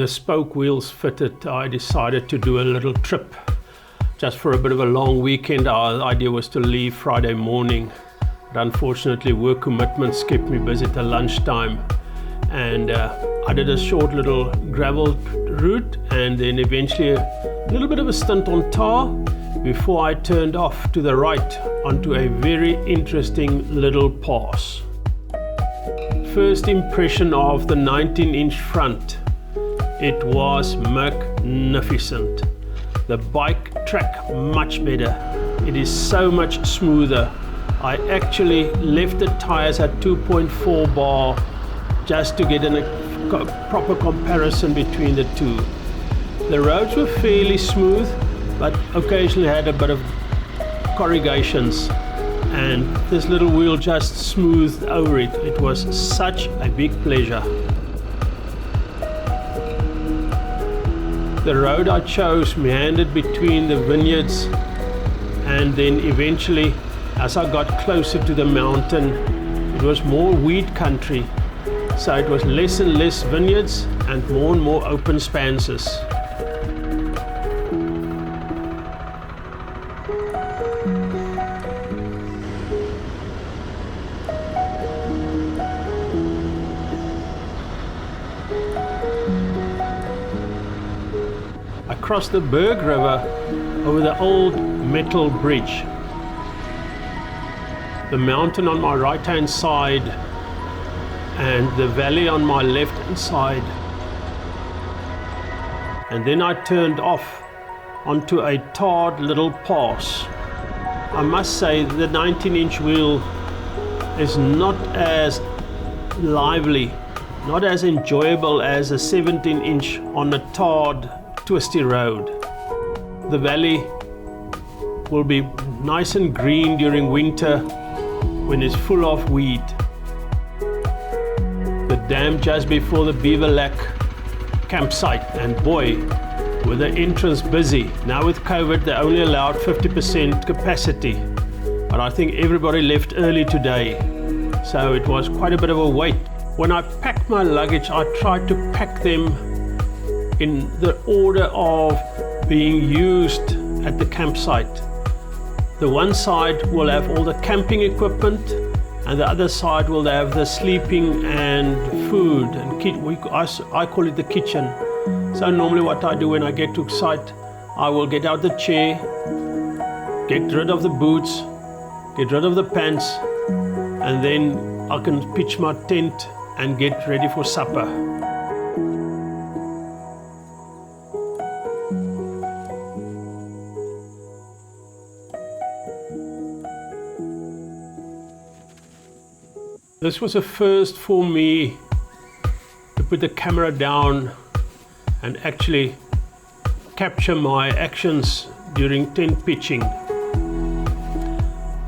spoke wheels fitted, I decided to do a little trip just for a bit of a long weekend. Our idea was to leave Friday morning, but unfortunately work commitments kept me busy at lunchtime, and I did a short little gravel route and then eventually a little bit of a stint on tar before I turned off to the right onto a very interesting little pass. First impression of the 19-inch front, it was magnificent. The bike track much better. It is so much smoother. I actually left the tires at 2.4 bar just to get a proper comparison between the two. The roads were fairly smooth, but occasionally had a bit of corrugations, and this little wheel just smoothed over it. It was such a big pleasure. The road I chose meandered between the vineyards, and then eventually, as I got closer to the mountain, it was more wheat country. So it was less and less vineyards and more open spanses. I crossed the Berg River over the old metal bridge. The mountain on my right hand side and the valley on my left hand side. And then I turned off onto a tarred little pass. I must say the 19-inch wheel is not as lively, not as enjoyable as a 17-inch on a tarred, twisty road. The valley will be nice and green during winter when it's full of weed. The dam just before the Beaver Lac campsite, and boy, were the entrance busy. Now with COVID, they only allowed 50% capacity, but I think everybody left early today, so it was quite a bit of a wait. When I packed my luggage, I tried to pack them in the order of being used at the campsite. The one side will have all the camping equipment, and the other side will have the sleeping and food, and I call it the kitchen. So normally what I do when I get to site, I will get out the chair, get rid of the boots, get rid of the pants, and then I can pitch my tent and get ready for supper. This was a first for me to put the camera down and actually capture my actions during tent pitching.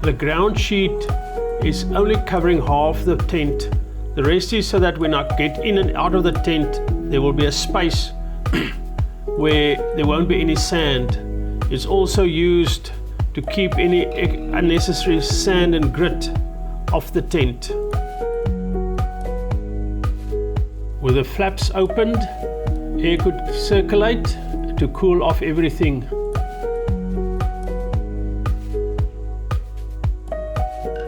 The ground sheet is only covering half the tent. The rest is so that when I get in and out of the tent, there will be a space where there won't be any sand. It's also used to keep any unnecessary sand and grit off the tent. With the flaps opened, air could circulate to cool off everything.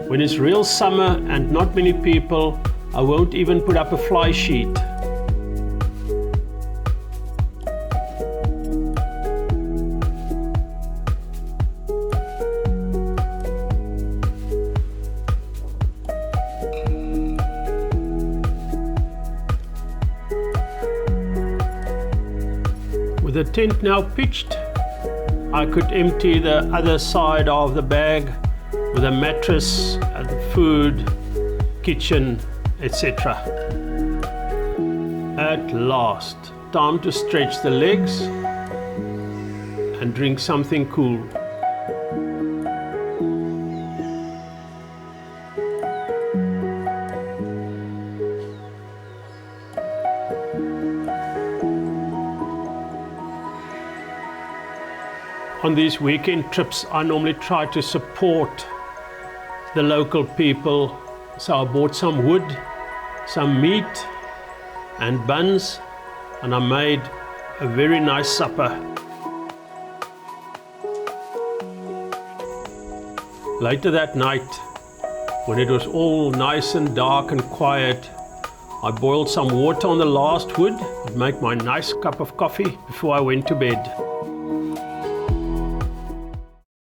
When it's real summer and not many people, I won't even put up a fly sheet. With the tent now pitched, I could empty the other side of the bag with a mattress, the food, kitchen, etc. At last, time to stretch the legs and drink something cool. On these weekend trips, I normally try to support the local people. So I bought some wood, some meat and buns, and I made a very nice supper. Later that night, when it was all nice and dark and quiet, I boiled some water on the last wood and made my nice cup of coffee before I went to bed.